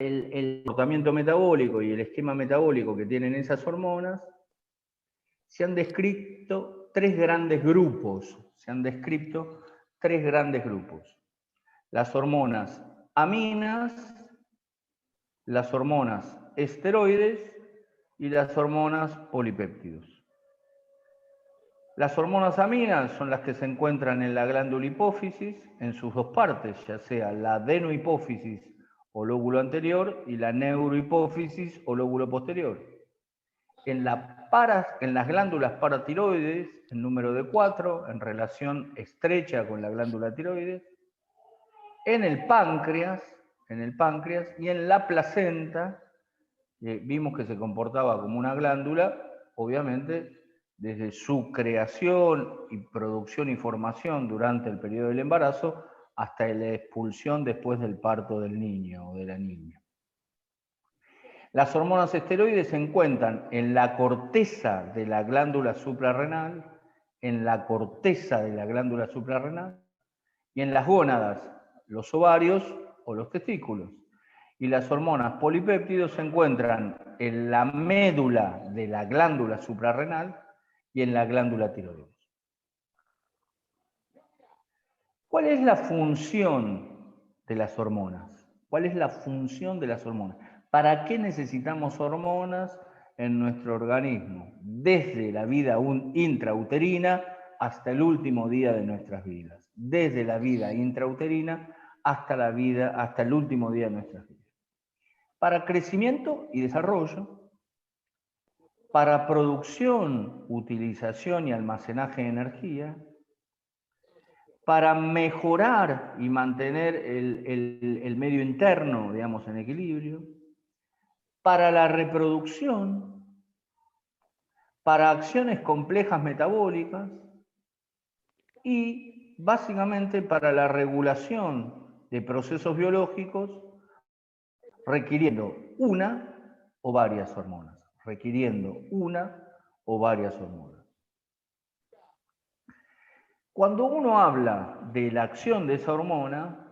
el comportamiento metabólico y el esquema metabólico que tienen esas hormonas, se han descrito tres grandes grupos. Las hormonas aminas, las hormonas esteroides y las hormonas polipéptidos. Las hormonas aminas son las que se encuentran en la glándula hipófisis en sus dos partes, ya sea la adenohipófisis o lóbulo anterior y la neurohipófisis o lóbulo posterior. En las glándulas paratiroides, el número de 4, en relación estrecha con la glándula tiroides, en el páncreas y en la placenta, vimos que se comportaba como una glándula, obviamente, desde su creación y producción y formación durante el periodo del embarazo hasta la expulsión después del parto del niño o de la niña. Las hormonas esteroides se encuentran en la corteza de la glándula suprarrenal, y en las gónadas, los ovarios o los testículos. Y las hormonas polipéptidos se encuentran en la médula de la glándula suprarrenal y en la glándula tiroides. ¿Cuál es la función de las hormonas? ¿Para qué necesitamos hormonas en nuestro organismo? Desde la vida intrauterina hasta el último día de nuestras vidas. Desde la vida intrauterina hasta el último día de nuestras vidas. Para crecimiento y desarrollo, para producción, utilización y almacenaje de energía, para mejorar y mantener el medio interno, digamos, en equilibrio, para la reproducción, para acciones complejas metabólicas y básicamente para la regulación de procesos biológicos requiriendo una o varias hormonas. Cuando uno habla de la acción de esa hormona,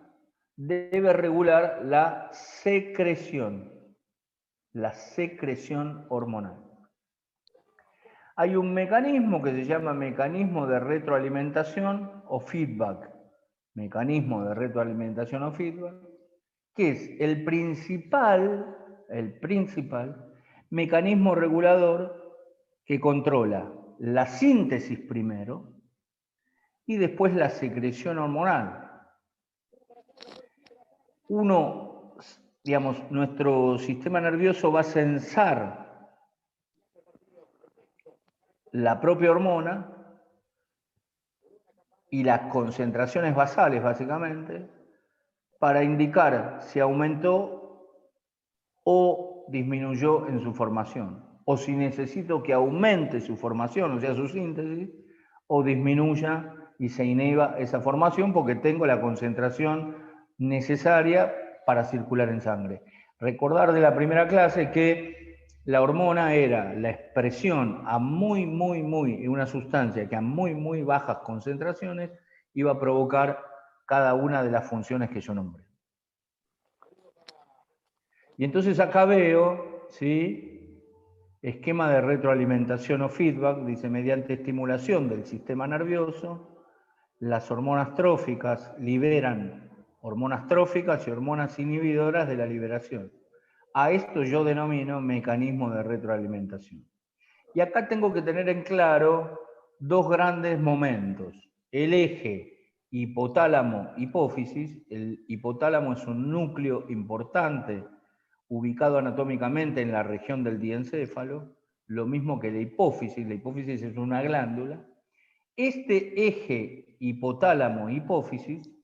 debe regular la secreción hormonal. Hay un mecanismo que se llama mecanismo de retroalimentación o feedback. Que es el principal mecanismo regulador que controla la síntesis primero y después la secreción hormonal. Nuestro sistema nervioso va a sensar la propia hormona y las concentraciones basales, básicamente, para indicar si aumentó o disminuyó en su formación, o si necesito que aumente su formación, o sea, su síntesis, o disminuya y se inhiba esa formación porque tengo la concentración necesaria para circular en sangre. Recordar de la primera clase que la hormona era la expresión una sustancia que a muy bajas concentraciones iba a provocar cada una de las funciones que yo nombré. Y entonces acá veo, ¿sí?, esquema de retroalimentación o feedback, dice, mediante estimulación del sistema nervioso, las hormonas tróficas liberan hormonas tróficas y hormonas inhibidoras de la liberación. A esto yo denomino mecanismo de retroalimentación. Y acá tengo que tener en claro dos grandes momentos. El eje hipotálamo-hipófisis. El hipotálamo es un núcleo importante ubicado anatómicamente en la región del diencéfalo, lo mismo que la hipófisis es una glándula. Este eje hipotálamo-hipófisis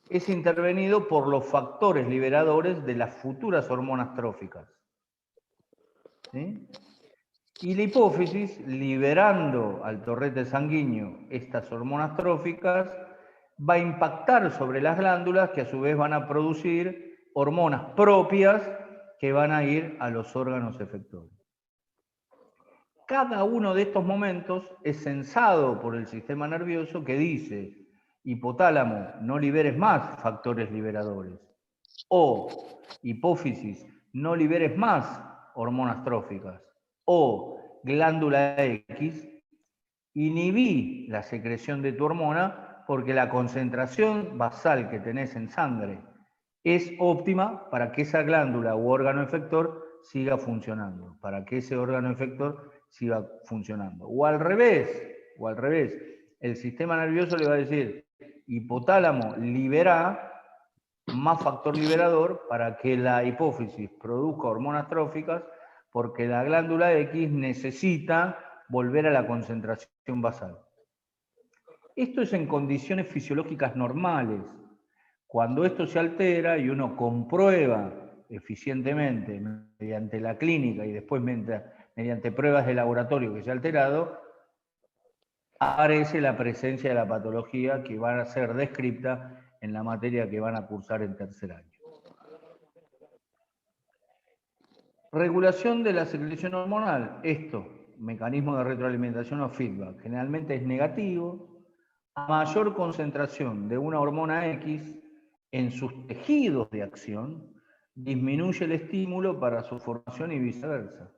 es intervenido por los factores liberadores de las futuras hormonas tróficas. ¿Sí? Y la hipófisis, liberando al torrente sanguíneo estas hormonas tróficas, va a impactar sobre las glándulas que a su vez van a producir hormonas propias que van a ir a los órganos efectores. Cada uno de estos momentos es sensado por el sistema nervioso que dice: hipotálamo, no liberes más factores liberadores. O hipófisis, no liberes más hormonas tróficas. O glándula X, inhibí la secreción de tu hormona porque la concentración basal que tenés en sangre es óptima para que esa glándula u órgano efector siga funcionando, para que ese órgano efector siga funcionando. O al revés, el sistema nervioso le va a decir, hipotálamo, libera más factor liberador para que la hipófisis produzca hormonas tróficas, porque la glándula X necesita volver a la concentración basal. Esto es en condiciones fisiológicas normales. Cuando esto se altera y uno comprueba eficientemente mediante la clínica y después mediante pruebas de laboratorio que se ha alterado, aparece la presencia de la patología que va a ser descripta en la materia que van a cursar en tercer año. Regulación de la secreción hormonal. Esto, mecanismo de retroalimentación o feedback, generalmente es negativo. A mayor concentración de una hormona X en sus tejidos de acción, disminuye el estímulo para su formación y viceversa.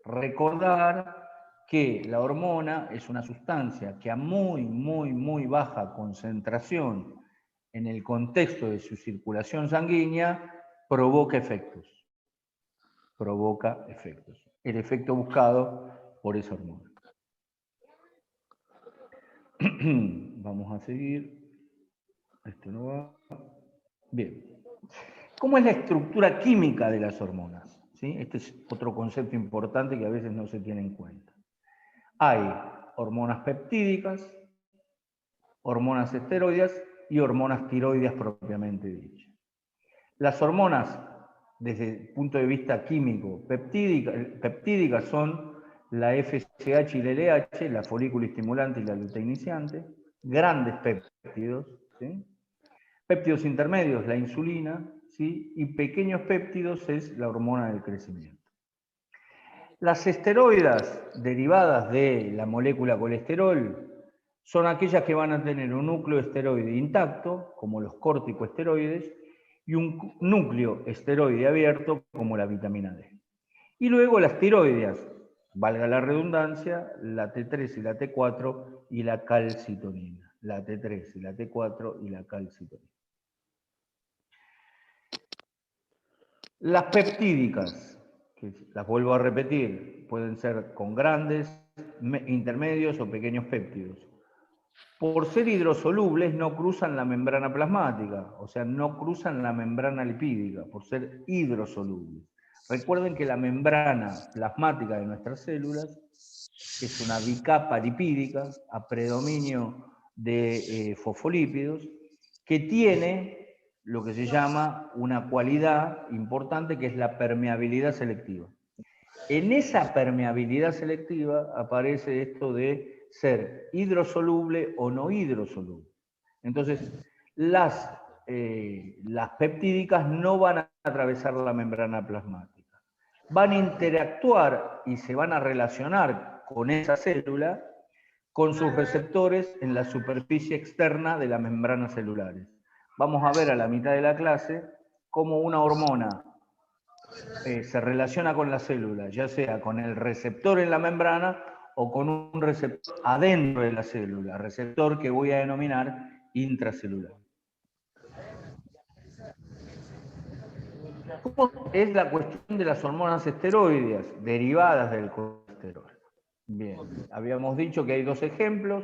Recordar que la hormona es una sustancia que a muy baja concentración en el contexto de su circulación sanguínea provoca efectos. El efecto buscado por esa hormona. Vamos a seguir. Esto no va. Bien. ¿Cómo es la estructura química de las hormonas? ¿Sí? Este es otro concepto importante que a veces no se tiene en cuenta. Hay hormonas peptídicas, hormonas esteroideas y hormonas tiroideas propiamente dichas. Las hormonas, desde el punto de vista químico, peptídicas son la FSH y la LH, la folículo estimulante y la luteinizante, grandes péptidos, ¿sí? Péptidos intermedios, la insulina, ¿sí? Y pequeños péptidos es la hormona del crecimiento. Las esteroidas derivadas de la molécula colesterol son aquellas que van a tener un núcleo esteroide intacto, como los corticosteroides, y un núcleo esteroide abierto, como la vitamina D. Y luego las tiroideas, valga la redundancia, la T3 y la T4 y la calcitonina. La T3 y la T4 y la calcitonina. Las peptídicas, que las vuelvo a repetir, pueden ser con grandes, intermedios o pequeños péptidos. Por ser hidrosolubles no cruzan la membrana plasmática, o sea, no cruzan la membrana lipídica, por ser hidrosolubles. Recuerden que la membrana plasmática de nuestras células es una bicapa lipídica a predominio de fosfolípidos que tiene lo que se llama una cualidad importante que es la permeabilidad selectiva. En esa permeabilidad selectiva aparece esto de ser hidrosoluble o no hidrosoluble. Entonces, las peptídicas no van a atravesar la membrana plasmática. Van a interactuar y se van a relacionar con esa célula con sus receptores en la superficie externa de las membranas celulares. Vamos a ver a la mitad de la clase cómo una hormona se relaciona con la célula, ya sea con el receptor en la membrana o con un receptor adentro de la célula, receptor que voy a denominar intracelular. ¿Cómo es la cuestión de las hormonas esteroideas derivadas del colesterol? Bien, habíamos dicho que hay dos ejemplos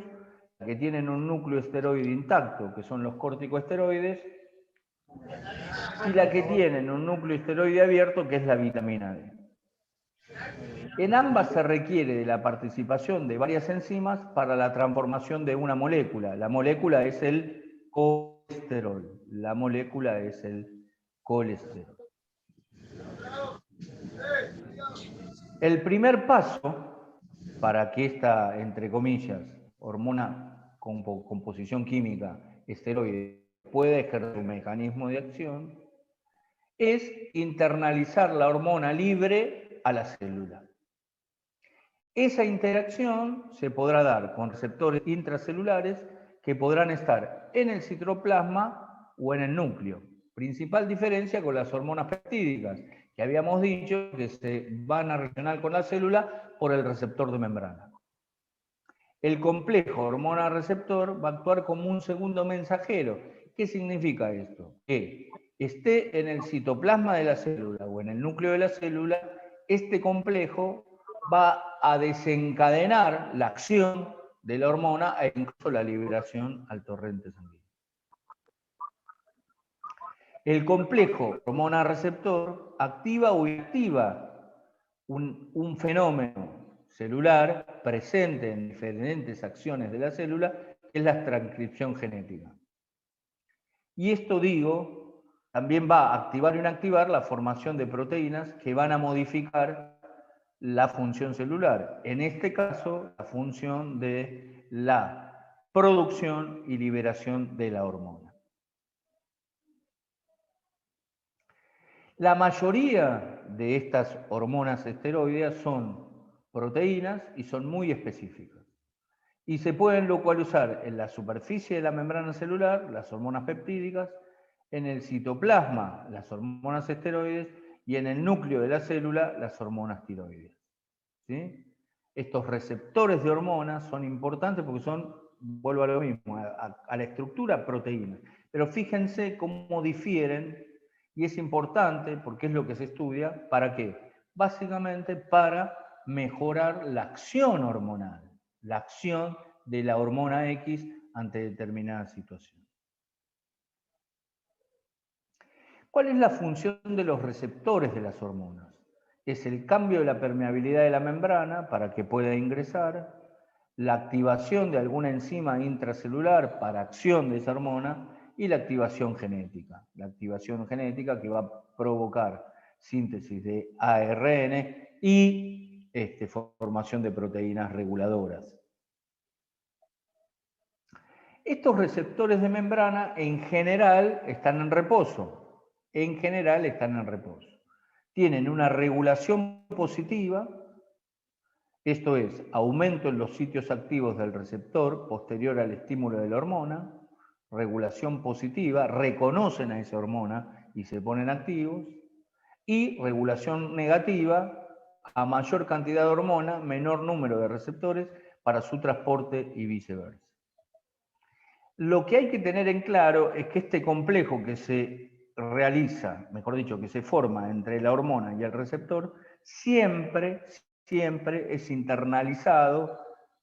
que tienen un núcleo esteroide intacto, que son los corticosteroides, y la que tienen un núcleo esteroide abierto, que es la vitamina D. En ambas se requiere de la participación de varias enzimas para la transformación de una molécula. La molécula es el colesterol. La molécula es el colesterol. El primer paso para que esta, entre comillas, hormona con composición química esteroide pueda ejercer un mecanismo de acción es internalizar la hormona libre a la célula. Esa interacción se podrá dar con receptores intracelulares que podrán estar en el citoplasma o en el núcleo, Principal diferencia con las hormonas peptídicas, que habíamos dicho que se van a relacionar con la célula por el receptor de membrana. El complejo hormona-receptor va a actuar como un segundo mensajero. ¿Qué significa esto? Que esté en el citoplasma de la célula o en el núcleo de la célula, este complejo va a desencadenar la acción de la hormona e incluso la liberación al torrente sanguíneo. El complejo hormona-receptor activa o inactiva un fenómeno celular presente en diferentes acciones de la célula, que es la transcripción genética. Y esto, digo, también va a activar o inactivar la formación de proteínas que van a modificar la función celular. En este caso, la función de la producción y liberación de la hormona. La mayoría de estas hormonas esteroideas son proteínas y son muy específicas. Y se pueden localizar en la superficie de la membrana celular, las hormonas peptídicas, en el citoplasma, las hormonas esteroides, y en el núcleo de la célula, las hormonas tiroides. ¿Sí? Estos receptores de hormonas son importantes porque son, vuelvo a lo mismo, a la estructura proteína. Pero fíjense cómo difieren, y es importante porque es lo que se estudia. ¿Para qué? Básicamente para mejorar la acción hormonal, la acción de la hormona X ante determinada situación. ¿Cuál es la función de los receptores de las hormonas? Es el cambio de la permeabilidad de la membrana para que pueda ingresar, la activación de alguna enzima intracelular para acción de esa hormona y la activación genética. La activación genética que va a provocar síntesis de ARN y formación de proteínas reguladoras. Estos receptores de membrana en general están en reposo. En general están en reposo. Tienen una regulación positiva, esto es, aumento en los sitios activos del receptor posterior al estímulo de la hormona, regulación positiva, reconocen a esa hormona y se ponen activos, y regulación negativa, a mayor cantidad de hormona, menor número de receptores para su transporte y viceversa. Lo que hay que tener en claro es que este complejo que se realiza, mejor dicho, que se forma entre la hormona y el receptor, siempre es internalizado,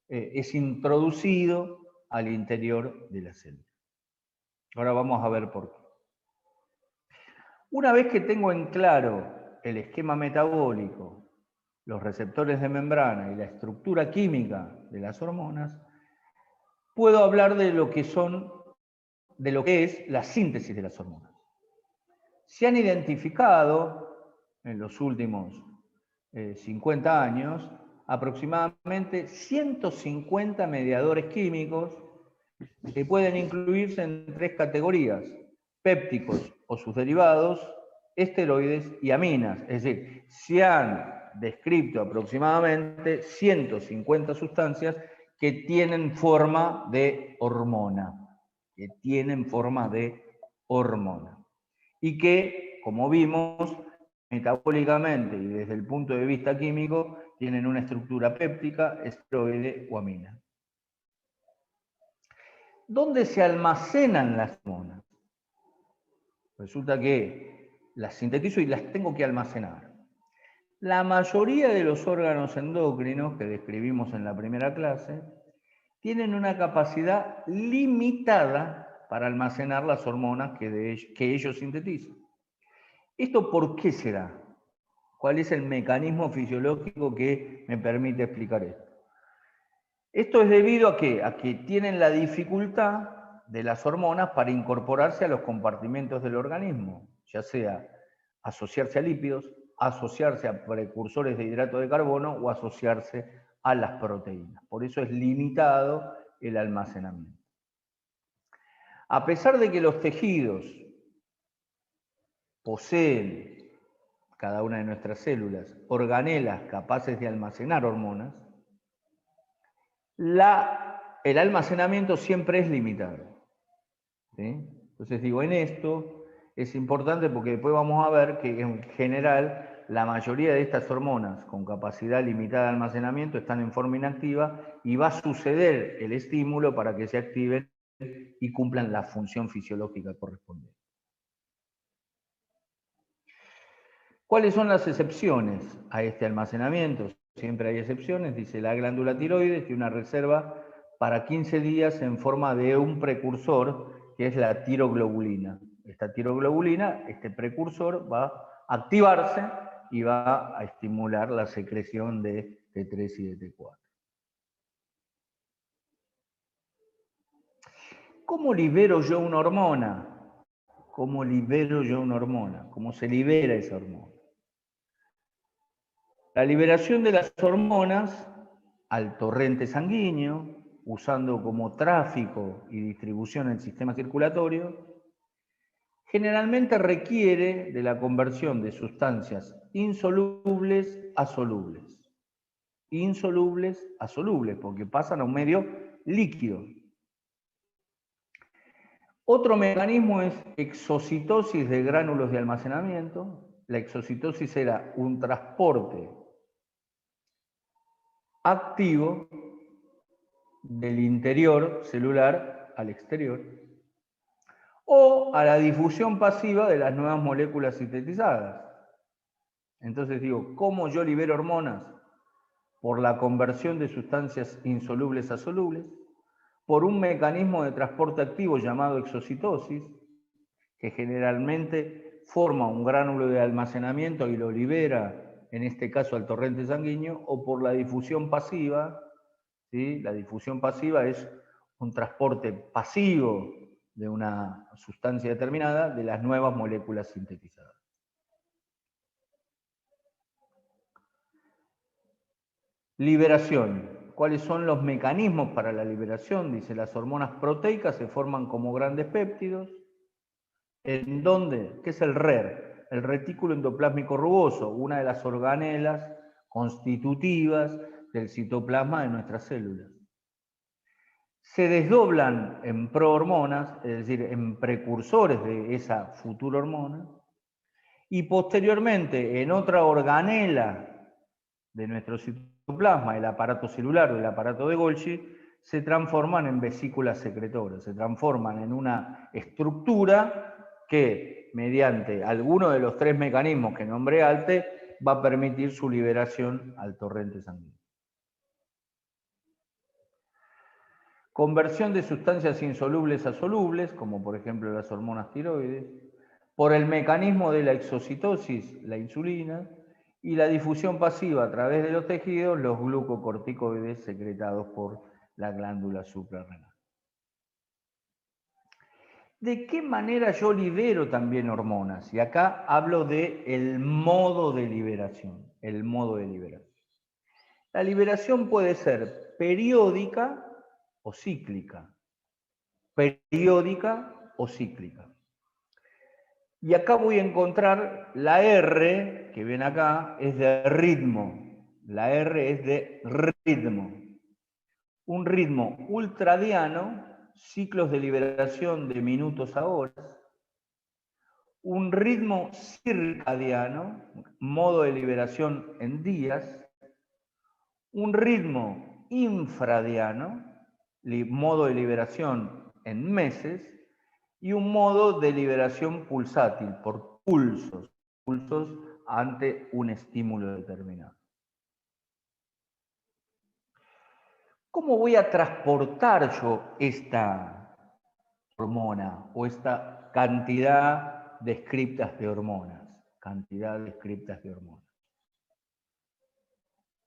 es introducido al interior de la célula. Ahora vamos a ver por qué. Una vez que tengo en claro el esquema metabólico, los receptores de membrana y la estructura química de las hormonas, puedo hablar de lo que es la síntesis de las hormonas. Se han identificado en los últimos 50 años aproximadamente 150 mediadores químicos que pueden incluirse en 3 categorías: pépticos o sus derivados, esteroides y aminas. Es decir, se han descrito aproximadamente 150 sustancias que tienen forma de hormona, y que, como vimos, metabólicamente y desde el punto de vista químico, tienen una estructura péptica, esteroide o amina. ¿Dónde se almacenan las hormonas? Resulta que las sintetizo y las tengo que almacenar. La mayoría de los órganos endocrinos que describimos en la primera clase tienen una capacidad limitada para almacenar las hormonas que ellos sintetizan. ¿Esto por qué será? ¿Cuál es el mecanismo fisiológico que me permite explicar esto? Esto es debido a ¿qué? A que tienen la dificultad de las hormonas para incorporarse a los compartimentos del organismo, ya sea asociarse a lípidos, asociarse a precursores de hidrato de carbono o asociarse a las proteínas. Por eso es limitado el almacenamiento. A pesar de que los tejidos poseen, cada una de nuestras células, organelas capaces de almacenar hormonas, el almacenamiento siempre es limitado. ¿Sí? Entonces digo, en esto es importante porque después vamos a ver que en general la mayoría de estas hormonas con capacidad limitada de almacenamiento están en forma inactiva y va a suceder el estímulo para que se activen y cumplan la función fisiológica correspondiente. ¿Cuáles son las excepciones a este almacenamiento? Siempre hay excepciones, dice la glándula tiroides tiene una reserva para 15 días en forma de un precursor que es la tiroglobulina. Esta tiroglobulina, este precursor, va a activarse y va a estimular la secreción de T3 y de T4. ¿Cómo libero yo una hormona? ¿Cómo libero yo una hormona? ¿Cómo se libera esa hormona? La liberación de las hormonas al torrente sanguíneo, usando como tráfico y distribución el sistema circulatorio, generalmente requiere de la conversión de sustancias insolubles a solubles. Insolubles a solubles, porque pasan a un medio líquido. Otro mecanismo es exocitosis de gránulos de almacenamiento. La exocitosis era un transporte activo del interior celular al exterior, o a la difusión pasiva de las nuevas moléculas sintetizadas. Entonces digo, ¿cómo yo libero hormonas? Por la conversión de sustancias insolubles a solubles, por un mecanismo de transporte activo llamado exocitosis, que generalmente forma un gránulo de almacenamiento y lo libera, en este caso al torrente sanguíneo, o por la difusión pasiva. ¿Sí? La difusión pasiva es un transporte pasivo de una sustancia determinada de las nuevas moléculas sintetizadas. Liberación. ¿Cuáles son los mecanismos para la liberación? Dice, las hormonas proteicas se forman como grandes péptidos. ¿En dónde? ¿Qué es el RER? El retículo endoplásmico rugoso, una de las organelas constitutivas del citoplasma de nuestras células. Se desdoblan en prohormonas, es decir, en precursores de esa futura hormona, y posteriormente en otra organela de nuestro citoplasma, el aparato celular o el aparato de Golgi, se transforman en vesículas secretoras, se transforman en una estructura que, mediante alguno de los tres mecanismos que nombré antes, va a permitir su liberación al torrente sanguíneo. Conversión de sustancias insolubles a solubles, como por ejemplo las hormonas tiroides, por el mecanismo de la exocitosis, la insulina, y la difusión pasiva a través de los tejidos, los glucocorticoides secretados por la glándula suprarrenal. ¿De qué manera yo libero también hormonas? Y acá hablo del modo de liberación, el modo de liberación. La liberación puede ser periódica o cíclica. Periódica o cíclica. Y acá voy a encontrar la R, que ven acá, es de ritmo. La R es de ritmo. Un ritmo ultradiano, ciclos de liberación de minutos a horas. Un ritmo circadiano, modo de liberación en días. Un ritmo infradiano, modo de liberación en meses. Y un modo de liberación pulsátil, por pulsos ante un estímulo determinado. ¿Cómo voy a transportar yo esta hormona o esta cantidad descriptas de hormonas? Cantidad descriptas de hormonas.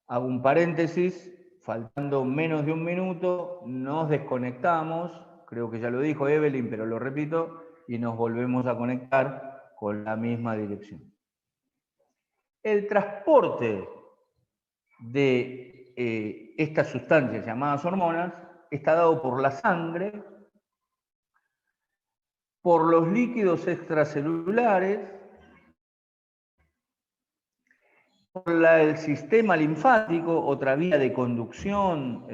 Hago un paréntesis, faltando menos de un minuto, nos desconectamos, creo que ya lo dijo Evelyn, pero lo repito, y nos volvemos a conectar con la misma dirección. El transporte de estas sustancias llamadas hormonas está dado por la sangre, por los líquidos extracelulares, por el sistema linfático, otra vía de conducción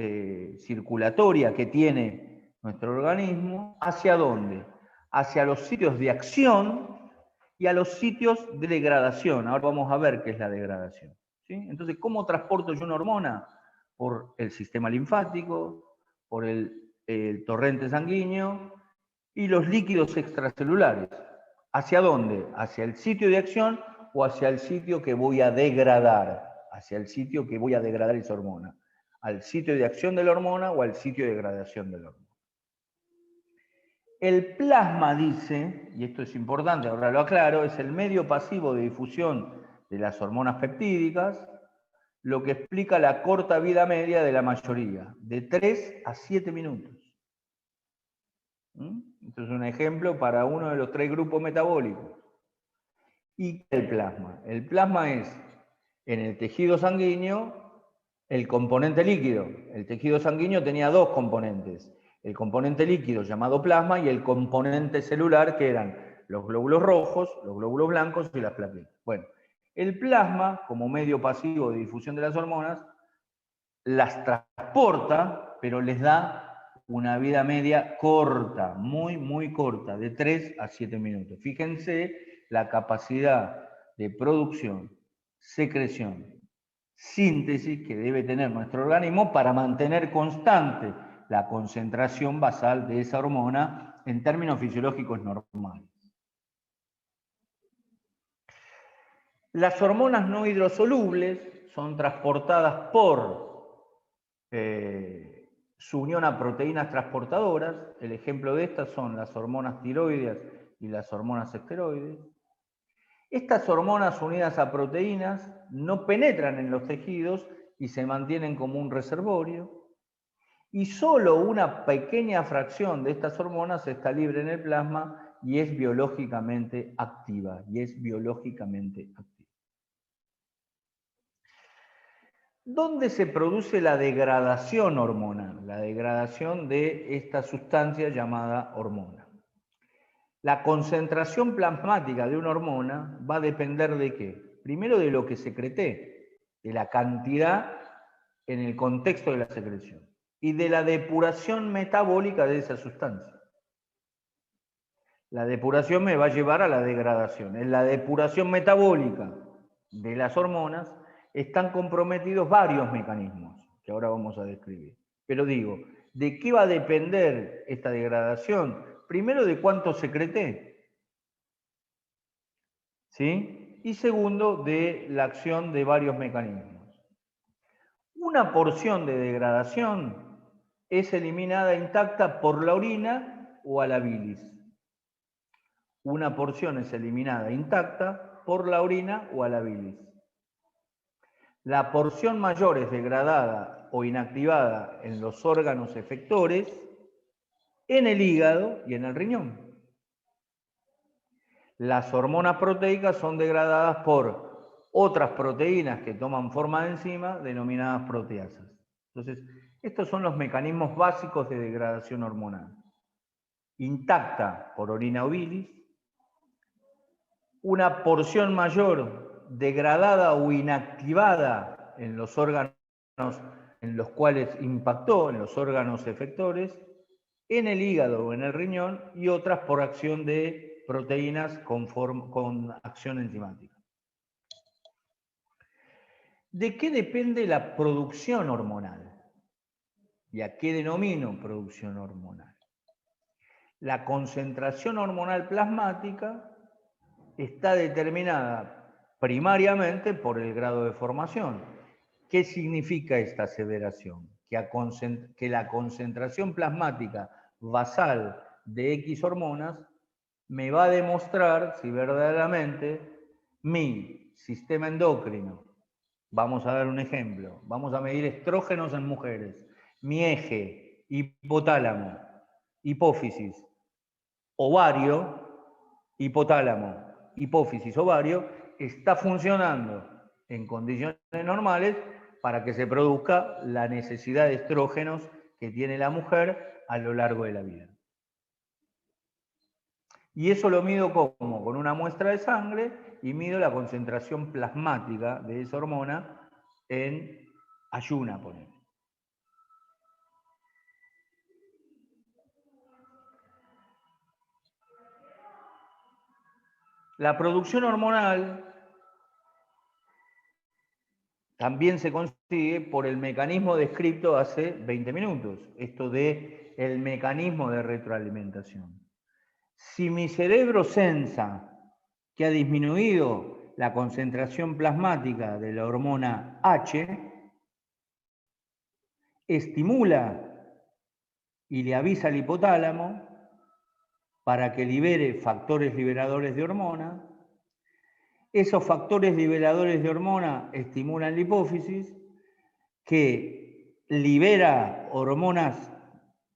circulatoria que tiene nuestro organismo. ¿Hacia dónde? Hacia los sitios de acción y a los sitios de degradación. Ahora vamos a ver qué es la degradación. ¿Sí? Entonces, ¿cómo transporto yo una hormona? Por el sistema linfático, por el torrente sanguíneo y los líquidos extracelulares. ¿Hacia dónde? ¿Hacia el sitio de acción o hacia el sitio que voy a degradar? Hacia el sitio que voy a degradar esa hormona. ¿Al sitio de acción de la hormona o al sitio de degradación de la hormona? El plasma, dice, y esto es importante, ahora lo aclaro, es el medio pasivo de difusión de las hormonas peptídicas, lo que explica la corta vida media de la mayoría, de 3 a 7 minutos. Esto es un ejemplo para uno de los 3 grupos metabólicos. ¿Y qué es el plasma? El plasma es, en el tejido sanguíneo, el componente líquido. El tejido sanguíneo tenía 2 componentes. El componente líquido llamado plasma y el componente celular, que eran los glóbulos rojos, los glóbulos blancos y las plaquetas. Bueno, el plasma, como medio pasivo de difusión de las hormonas, las transporta, pero les da una vida media corta, muy, muy corta, de 3 a 7 minutos. Fíjense la capacidad de producción, secreción, síntesis que debe tener nuestro organismo para mantener constante la concentración basal de esa hormona en términos fisiológicos normales. Las hormonas no hidrosolubles son transportadas por su unión a proteínas transportadoras. El ejemplo de estas son las hormonas tiroideas y las hormonas esteroides. Estas hormonas unidas a proteínas no penetran en los tejidos y se mantienen como un reservorio. Y solo una pequeña fracción de estas hormonas está libre en el plasma y es biológicamente activa. ¿Dónde se produce la degradación hormonal? La degradación de esta sustancia llamada hormona. La concentración plasmática de una hormona va a depender de qué? Primero de lo que secreté, de la cantidad en el contexto de la secreción y de la depuración metabólica de esa sustancia. La depuración me va a llevar a la degradación. En la depuración metabólica de las hormonas están comprometidos varios mecanismos que ahora vamos a describir. Pero digo, ¿de qué va a depender esta degradación? Primero, de cuánto secreté, ¿sí? Y segundo, de la acción de varios mecanismos. Una porción de degradación es eliminada intacta por la orina o a la bilis. Una porción es eliminada intacta por la orina o a la bilis. La porción mayor es degradada o inactivada en los órganos efectores, en el hígado y en el riñón. Las hormonas proteicas son degradadas por otras proteínas que toman forma de enzima, denominadas proteasas. Entonces, estos son los mecanismos básicos de degradación hormonal. Intacta por orina o bilis, una porción mayor degradada o inactivada en los órganos en los cuales impactó, en los órganos efectores, en el hígado o en el riñón, y otras por acción de proteínas con acción enzimática. ¿De qué depende la producción hormonal? ¿Y a qué denomino producción hormonal? La concentración hormonal plasmática está determinada primariamente por el grado de formación. ¿Qué significa esta aseveración? Que la concentración plasmática basal de X hormonas me va a demostrar si verdaderamente mi sistema endocrino, vamos a dar un ejemplo, vamos a medir estrógenos en mujeres, mi eje, hipotálamo, hipófisis, ovario, hipotálamo, hipófisis, ovario, está funcionando en condiciones normales para que se produzca la necesidad de estrógenos que tiene la mujer a lo largo de la vida. Y eso lo mido ¿cómo? Con una muestra de sangre y mido la concentración plasmática de esa hormona en ayuna, por ejemplo. La producción hormonal también se consigue por el mecanismo descrito hace 20 minutos, esto de el mecanismo de retroalimentación. Si mi cerebro sensa que ha disminuido la concentración plasmática de la hormona H, estimula y le avisa al hipotálamo para que libere factores liberadores de hormona. Esos factores liberadores de hormona estimulan la hipófisis, que libera hormonas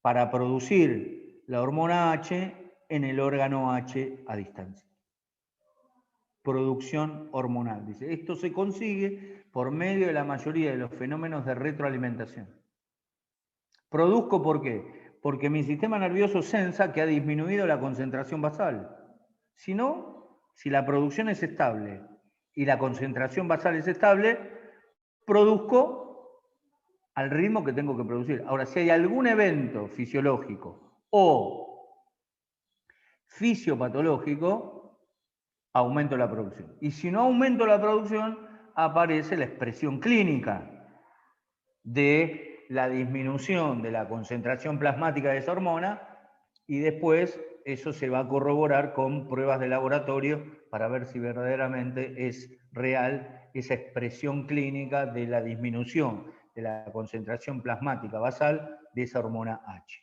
para producir la hormona H en el órgano H a distancia. Producción hormonal, dice. Esto se consigue por medio de la mayoría de los fenómenos de retroalimentación. Produzco, ¿por qué? Porque mi sistema nervioso sensa que ha disminuido la concentración basal. Si no, si la producción es estable y la concentración basal es estable, produzco al ritmo que tengo que producir. Ahora, si hay algún evento fisiológico o fisiopatológico, aumento la producción. Y si no aumento la producción, aparece la expresión clínica de la disminución de la concentración plasmática de esa hormona, y después eso se va a corroborar con pruebas de laboratorio para ver si verdaderamente es real esa expresión clínica de la disminución de la concentración plasmática basal de esa hormona H.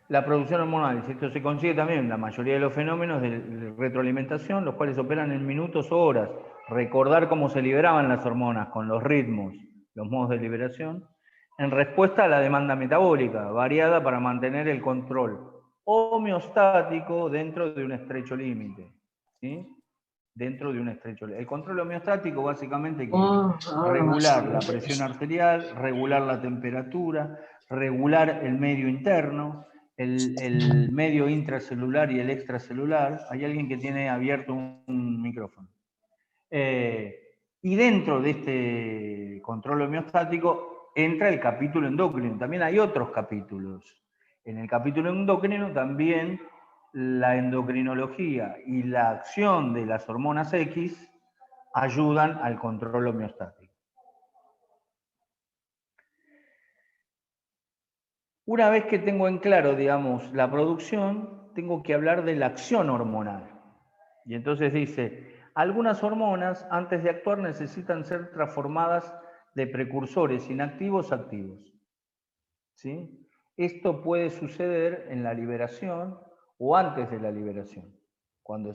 La producción hormonal, esto se consigue también en la mayoría de los fenómenos de retroalimentación, los cuales operan en minutos o horas. Recordar cómo se liberaban las hormonas con los ritmos, los modos de liberación, en respuesta a la demanda metabólica, variada para mantener el control homeostático dentro de un estrecho límite. ¿Sí? Dentro de un estrecho límite. El control homeostático básicamente quiere regular la presión arterial, regular la temperatura, regular el medio interno, el medio intracelular y el extracelular. Hay alguien que tiene abierto un micrófono. Y dentro de este control homeostático entra el capítulo endocrino. También hay otros capítulos. En el capítulo endocrino también la endocrinología y la acción de las hormonas X ayudan al control homeostático. Una vez que tengo en claro, digamos, la producción, tengo que hablar de la acción hormonal. Y entonces dice, algunas hormonas, antes de actuar, necesitan ser transformadas de precursores inactivos a activos. ¿Sí? Esto puede suceder en la liberación o antes de la liberación. Cuando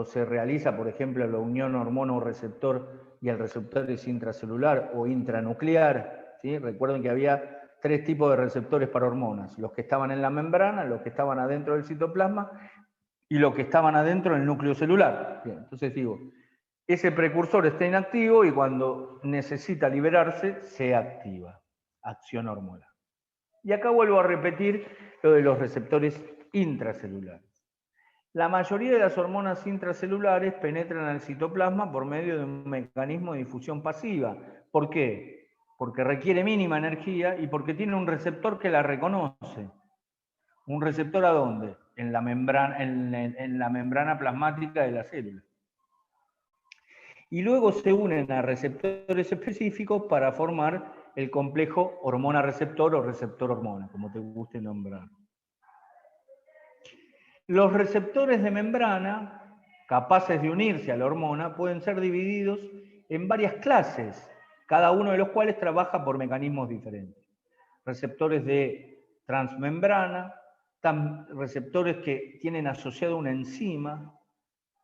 se realiza, por ejemplo, la unión hormono-receptor y el receptor es intracelular o intranuclear. ¿Sí? Recuerden que había 3 tipos de receptores para hormonas: los que estaban en la membrana, los que estaban adentro del citoplasma y los que estaban adentro del núcleo celular. Bien, entonces digo, ese precursor está inactivo y cuando necesita liberarse, se activa. Acción hormonal. Y acá vuelvo a repetir lo de los receptores intracelulares. La mayoría de las hormonas intracelulares penetran al citoplasma por medio de un mecanismo de difusión pasiva. ¿Por qué? Porque requiere mínima energía y porque tiene un receptor que la reconoce. ¿Un receptor a dónde? En la membrana plasmática de la célula. Y luego se unen a receptores específicos para formar el complejo hormona-receptor o receptor-hormona, como te guste nombrar. Los receptores de membrana, capaces de unirse a la hormona, pueden ser divididos en varias clases, cada uno de los cuales trabaja por mecanismos diferentes. Receptores de transmembrana, receptores que tienen asociado una enzima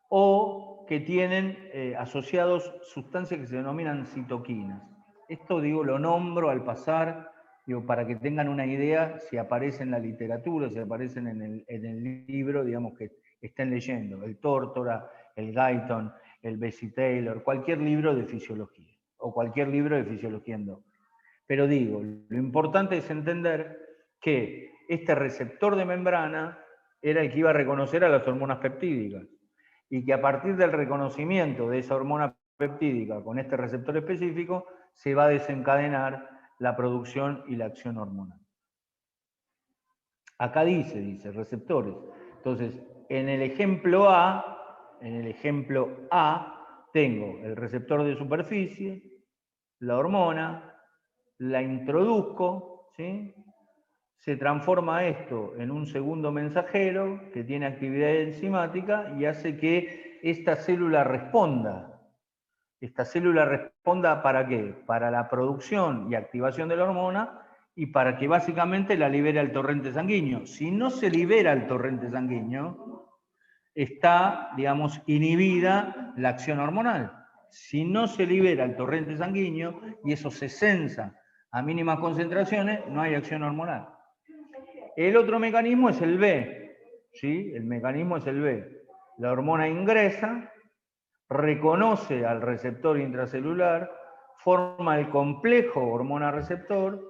o que tienen asociados sustancias que se denominan citoquinas. Esto, digo, lo nombro al pasar, digo, para que tengan una idea si aparece en la literatura, si aparecen en el libro, digamos, que estén leyendo, el Tórtora, el Guyton, el Bessie Taylor, cualquier libro de fisiología, o cualquier libro de fisiología endócrina. Pero digo, lo importante es entender que este receptor de membrana era el que iba a reconocer a las hormonas peptídicas, y que a partir del reconocimiento de esa hormona peptídica con este receptor específico, se va a desencadenar la producción y la acción hormonal. Acá dice receptores. Entonces, en el ejemplo A, en el ejemplo A, tengo el receptor de superficie, la hormona, la introduzco, ¿sí? Se transforma esto en un segundo mensajero que tiene actividad enzimática y hace que esta célula responda. Esta célula responda ¿para qué? Para la producción y activación de la hormona y para que básicamente la libere al torrente sanguíneo. Si no se libera el torrente sanguíneo, está, digamos, inhibida la acción hormonal. Si no se libera el torrente sanguíneo y eso se sensa a mínimas concentraciones, no hay acción hormonal. El otro mecanismo es el B, ¿sí? El mecanismo es el B. La hormona ingresa, reconoce al receptor intracelular, forma el complejo hormona-receptor,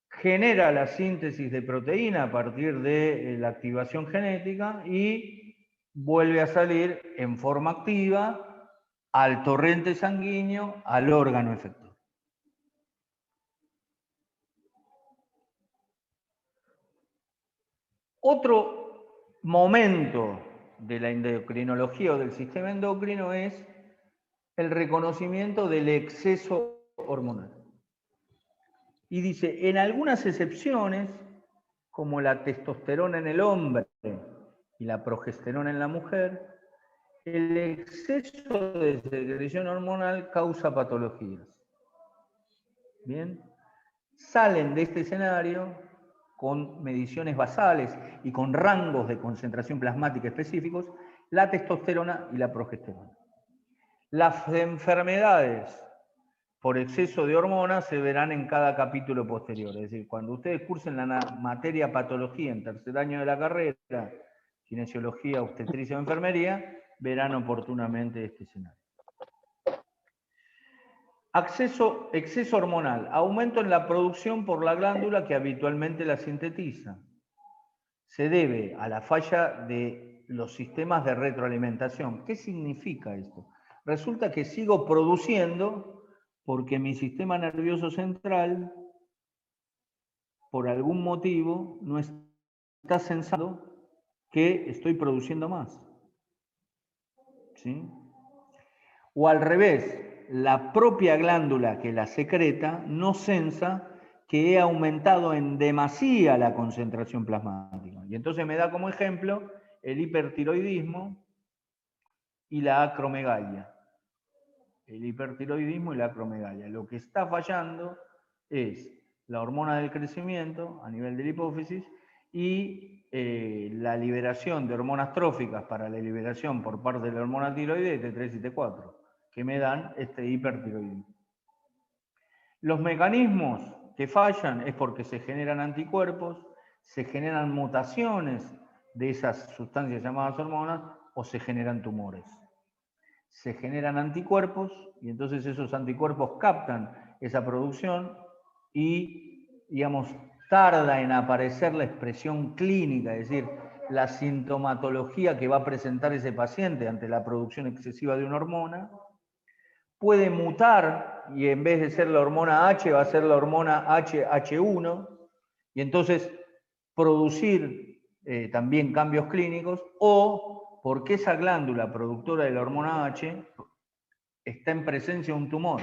genera la síntesis de proteína a partir de la activación genética y vuelve a salir en forma activa al torrente sanguíneo, al órgano efector. Otro momento de la endocrinología o del sistema endocrino es el reconocimiento del exceso hormonal. Y dice, en algunas excepciones, como la testosterona en el hombre y la progesterona en la mujer, el exceso de secreción hormonal causa patologías. Bien, salen de este escenario con mediciones basales y con rangos de concentración plasmática específicos, la testosterona y la progesterona. Las enfermedades por exceso de hormonas se verán en cada capítulo posterior. Es decir, cuando ustedes cursen la materia patología en tercer año de la carrera, kinesiología, obstetricia o enfermería, verán oportunamente este escenario. Exceso hormonal, aumento en la producción por la glándula que habitualmente la sintetiza. Se debe a la falla de los sistemas de retroalimentación. ¿Qué significa esto? Resulta que sigo produciendo porque mi sistema nervioso central, por algún motivo, no está sensando que estoy produciendo más. ¿Sí? O al revés, la propia glándula que la secreta no sensa que he aumentado en demasía la concentración plasmática. Y entonces me da como ejemplo el hipertiroidismo y la acromegalia. El hipertiroidismo y la acromegalia. Lo que está fallando es la hormona del crecimiento a nivel de la hipófisis y la liberación de hormonas tróficas para la liberación por parte de la hormona tiroidea T3 y T4, que me dan este hipertiroidismo. Los mecanismos que fallan es porque se generan anticuerpos, se generan mutaciones de esas sustancias llamadas hormonas o se generan tumores. Se generan anticuerpos y entonces esos anticuerpos captan esa producción y, digamos, tarda en aparecer la expresión clínica, es decir, la sintomatología que va a presentar ese paciente ante la producción excesiva de una hormona. Puede mutar y en vez de ser la hormona H va a ser la hormona HH1 y entonces producir también cambios clínicos, o porque esa glándula productora de la hormona H está en presencia de un tumor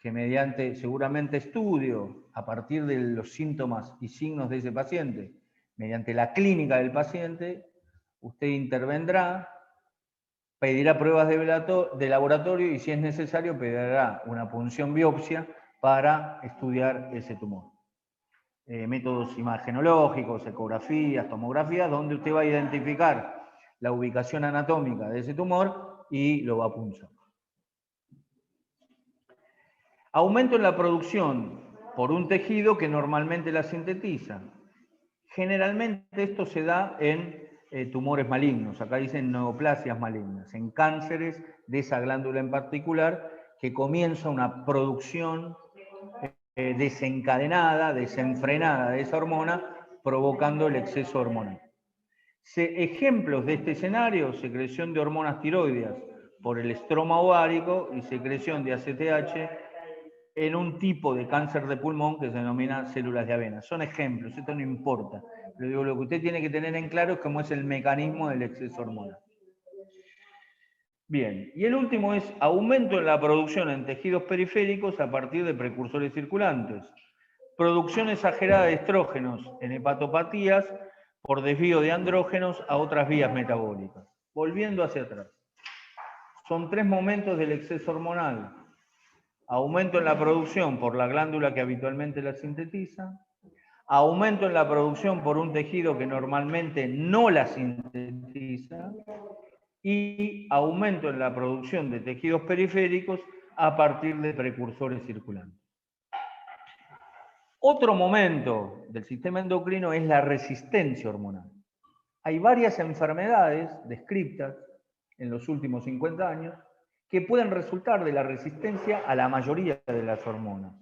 que mediante seguramente estudio a partir de los síntomas y signos de ese paciente, mediante la clínica del paciente, usted intervendrá, pedirá pruebas de laboratorio y si es necesario pedirá una punción biopsia para estudiar ese tumor. Métodos imagenológicos, ecografías, tomografías, donde usted va a identificar la ubicación anatómica de ese tumor y lo va a punzar. Aumento en la producción por un tejido que normalmente la sintetiza. Generalmente esto se da en tumores malignos, acá dicen neoplasias malignas, en cánceres de esa glándula en particular que comienza una producción desencadenada, desenfrenada de esa hormona, provocando el exceso hormonal. Ejemplos de este escenario: secreción de hormonas tiroideas por el estroma ovárico y secreción de ACTH en un tipo de cáncer de pulmón que se denomina células de avena. Son ejemplos, esto no importa. Pero digo, lo que usted tiene que tener en claro es cómo es el mecanismo del exceso hormonal. Bien, y el último es aumento en la producción en tejidos periféricos a partir de precursores circulantes. Producción exagerada de estrógenos en hepatopatías por desvío de andrógenos a otras vías metabólicas. Volviendo hacia atrás. Son 3 momentos del exceso hormonal. Aumento en la producción por la glándula que habitualmente la sintetiza, aumento en la producción por un tejido que normalmente no la sintetiza, y aumento en la producción de tejidos periféricos a partir de precursores circulantes. Otro momento del sistema endocrino es la resistencia hormonal. Hay varias enfermedades descritas en los últimos 50 años que pueden resultar de la resistencia a la mayoría de las hormonas.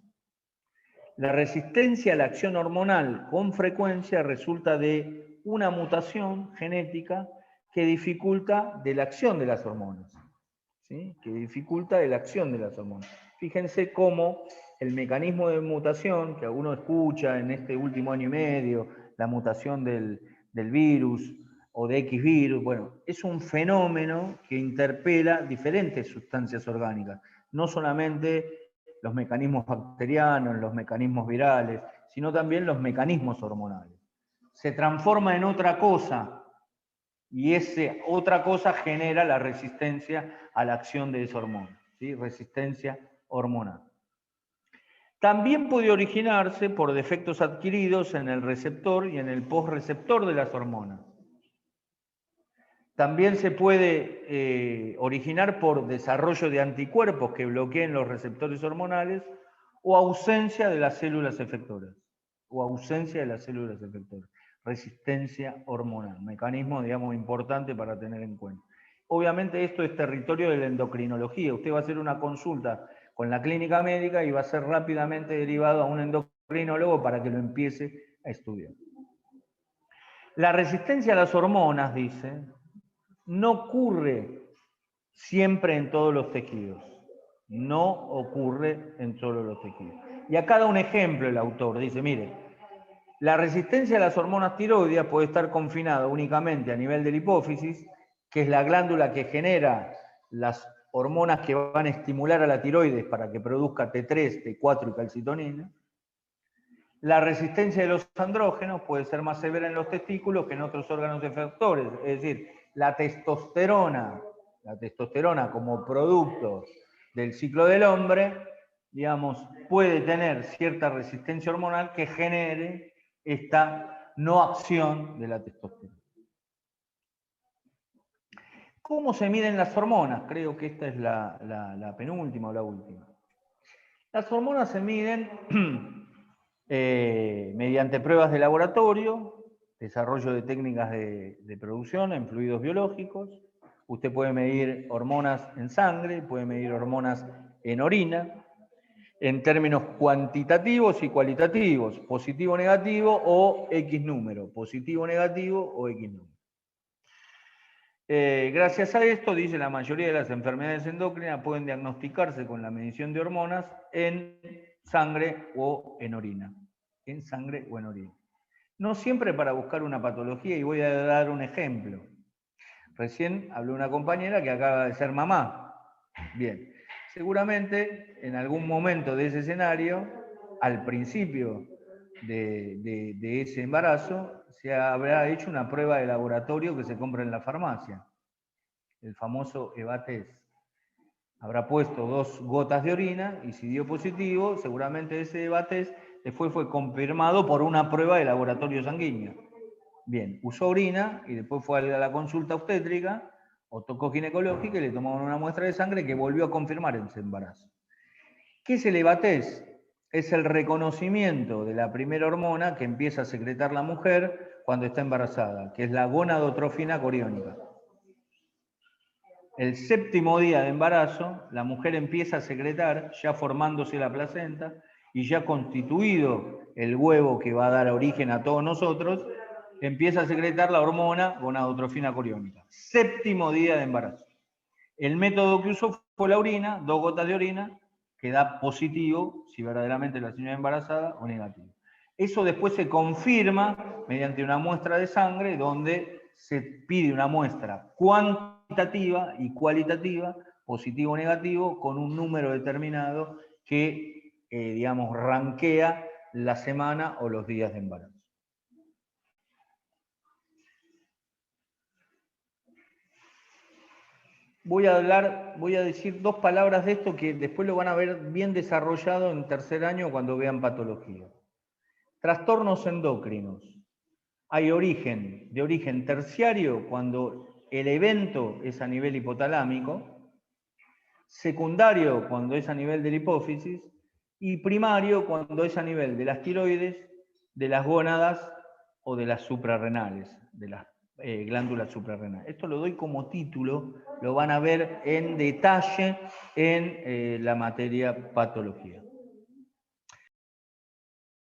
La resistencia a la acción hormonal con frecuencia resulta de una mutación genética que dificulta de la acción de las hormonas. ¿Sí? Que dificulta de la acción de las hormonas. Fíjense cómo el mecanismo de mutación que uno escucha en este último año y medio, la mutación del virus o de X virus, bueno, es un fenómeno que interpela diferentes sustancias orgánicas, no solamente los mecanismos bacterianos, los mecanismos virales, sino también los mecanismos hormonales. Se transforma en otra cosa y esa otra cosa genera la resistencia a la acción de esa hormona, ¿sí? Resistencia hormonal. También puede originarse por defectos adquiridos en el receptor y en el posreceptor de las hormonas. También se puede originar por desarrollo de anticuerpos que bloqueen los receptores hormonales o ausencia de las células efectoras. Resistencia hormonal, mecanismo, digamos, importante para tener en cuenta. Obviamente esto es territorio de la endocrinología. Usted va a hacer una consulta con la clínica médica y va a ser rápidamente derivado a un endocrinólogo para que lo empiece a estudiar. La resistencia a las hormonas, dice, no ocurre siempre en todos los tejidos. No ocurre en todos los tejidos. Y acá da un ejemplo el autor. Dice, mire, la resistencia a las hormonas tiroideas puede estar confinada únicamente a nivel de la hipófisis, que es la glándula que genera las hormonas que van a estimular a la tiroides para que produzca T3, T4 y calcitonina. La resistencia de los andrógenos puede ser más severa en los testículos que en otros órganos efectores. Es decir, la testosterona como producto del ciclo del hombre, digamos, puede tener cierta resistencia hormonal que genere esta no acción de la testosterona. ¿Cómo se miden las hormonas? Creo que esta es la penúltima o la última. Las hormonas se miden mediante pruebas de laboratorio, desarrollo de técnicas de producción en fluidos biológicos. Usted puede medir hormonas en sangre, puede medir hormonas en orina, en términos cuantitativos y cualitativos, positivo, negativo o X número, positivo, negativo o X número. Gracias a esto, dice, la mayoría de las enfermedades endócrinas pueden diagnosticarse con la medición de hormonas en sangre o en orina. En sangre o en orina. No siempre para buscar una patología, y voy a dar un ejemplo. Recién habló una compañera que acaba de ser mamá. Bien, seguramente en algún momento de ese escenario, al principio de ese embarazo, se habrá hecho una prueba de laboratorio que se compra en la farmacia, el famoso EVA-test. Habrá puesto 2 gotas de orina y si dio positivo, seguramente ese EVA-test después fue confirmado por una prueba de laboratorio sanguíneo. Bien, usó orina y después fue a la consulta obstétrica o tocoginecológica y le tomaron una muestra de sangre que volvió a confirmar ese embarazo. ¿Qué es el EVA-test? Es el reconocimiento de la primera hormona que empieza a secretar la mujer cuando está embarazada, que es la gonadotrofina coriónica. El 7º día de embarazo, la mujer empieza a secretar, ya formándose la placenta y ya constituido el huevo que va a dar origen a todos nosotros, empieza a secretar la hormona gonadotrofina coriónica. 7º día de embarazo. El método que usó fue la orina, 2 gotas de orina, que da positivo si verdaderamente la señora es embarazada o negativo. Eso después se confirma mediante una muestra de sangre donde se pide una muestra cuantitativa y cualitativa, positivo o negativo, con un número determinado que, digamos, rankea la semana o los días de embarazo. Voy a decir dos palabras de esto que después lo van a ver bien desarrollado en tercer año cuando vean patología. Trastornos endocrinos. Hay de origen terciario cuando el evento es a nivel hipotalámico, secundario cuando es a nivel de la hipófisis y primario cuando es a nivel de las tiroides, de las gónadas o de las suprarrenales, de las glándulas suprarrenales. Esto lo doy como título, lo van a ver en detalle en la materia patología.